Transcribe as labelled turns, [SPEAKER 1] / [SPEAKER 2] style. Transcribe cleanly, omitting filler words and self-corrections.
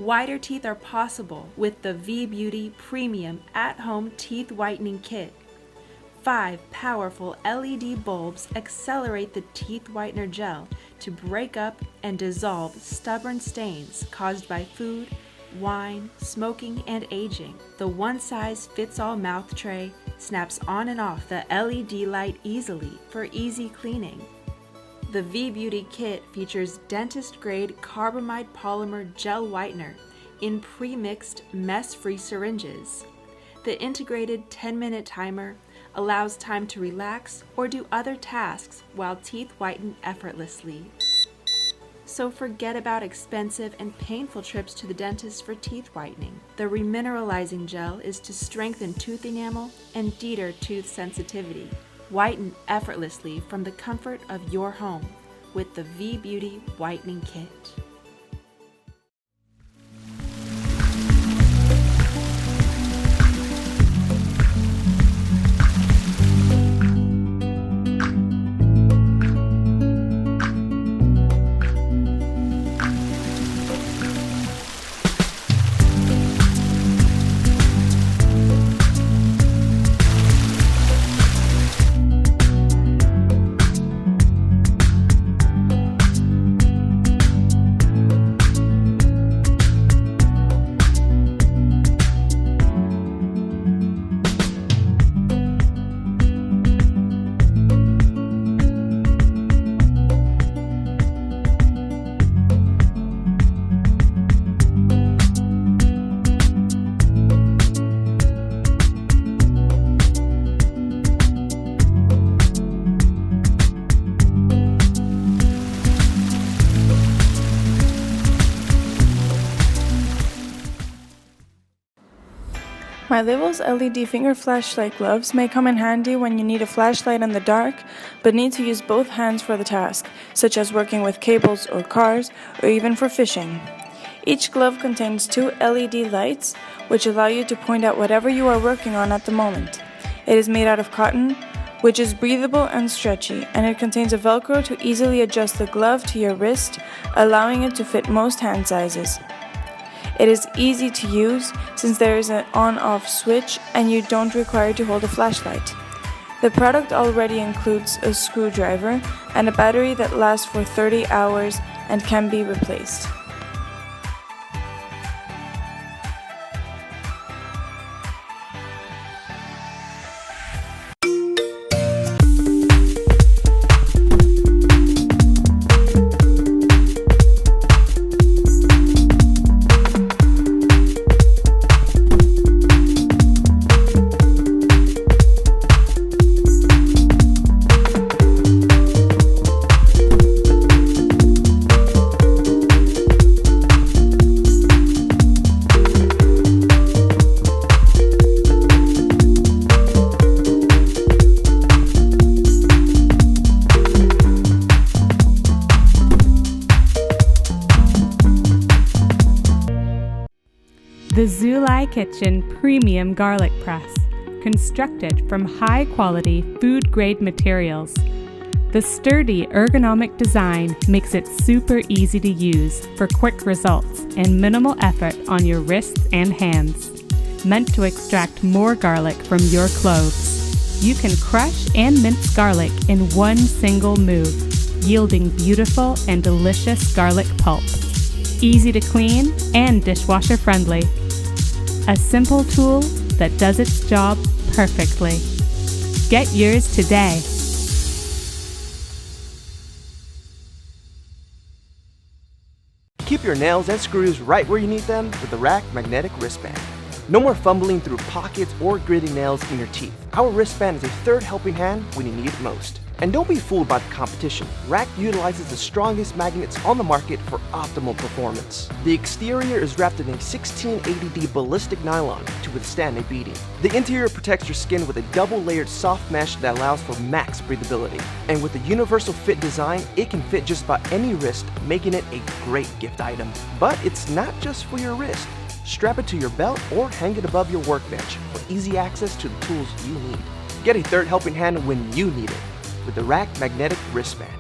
[SPEAKER 1] Whiter teeth are possible with the VieBeauti Premium At-Home Teeth Whitening Kit. 5 powerful LED bulbs accelerate the teeth whitener gel to break up and dissolve stubborn stains caused by food, wine, smoking, and aging. The one-size-fits-all mouth tray snaps on and off the LED light easily for easy cleaning. The VieBeauti kit features dentist-grade carbamide polymer gel whitener in pre-mixed mess-free syringes. The integrated 10-minute timer allows time to relax or do other tasks while teeth whiten effortlessly. So forget about expensive and painful trips to the dentist for teeth whitening. The remineralizing gel is to strengthen tooth enamel and deter tooth sensitivity. Whiten effortlessly from the comfort of your home with the VieBeauti Whitening Kit.
[SPEAKER 2] Mylivell's LED finger flashlight gloves may come in handy when you need a flashlight in the dark, but need to use both hands for the task, such as working with cables or cars, or even for fishing. Each glove contains 2 LED lights, which allow you to point at whatever you are working on at the moment. It is made out of cotton, which is breathable and stretchy, and it contains a Velcro to easily adjust the glove to your wrist, allowing it to fit most hand sizes. It is easy to use since there is an on-off switch and you don't require to hold a flashlight. The product already includes a screwdriver and a battery that lasts for 30 hours and can be replaced.
[SPEAKER 3] The Zulay Kitchen Premium Garlic Press, constructed from high-quality food-grade materials. The sturdy ergonomic design makes it super easy to use for quick results and minimal effort on your wrists and hands. Meant to extract more garlic from your cloves. You can crush and mince garlic in one single move, yielding beautiful and delicious garlic pulp. Easy to clean and dishwasher friendly. A simple tool that does its job perfectly. Get yours today.
[SPEAKER 4] Keep your nails and screws right where you need them with the Rack Magnetic Wristband. No more fumbling through pockets or gritting nails in your teeth. Our wristband is a third helping hand when you need it most. And don't be fooled by the competition. Rack utilizes the strongest magnets on the market for optimal performance. The exterior is wrapped in a 1680D ballistic nylon to withstand a beating. The interior protects your skin with a double-layered soft mesh that allows for max breathability. And with a universal fit design, it can fit just about any wrist, making it a great gift item. But it's not just for your wrist. Strap it to your belt or hang it above your workbench for easy access to the tools you need. Get a third helping hand when you need it with the Rack Magnetic Wristband.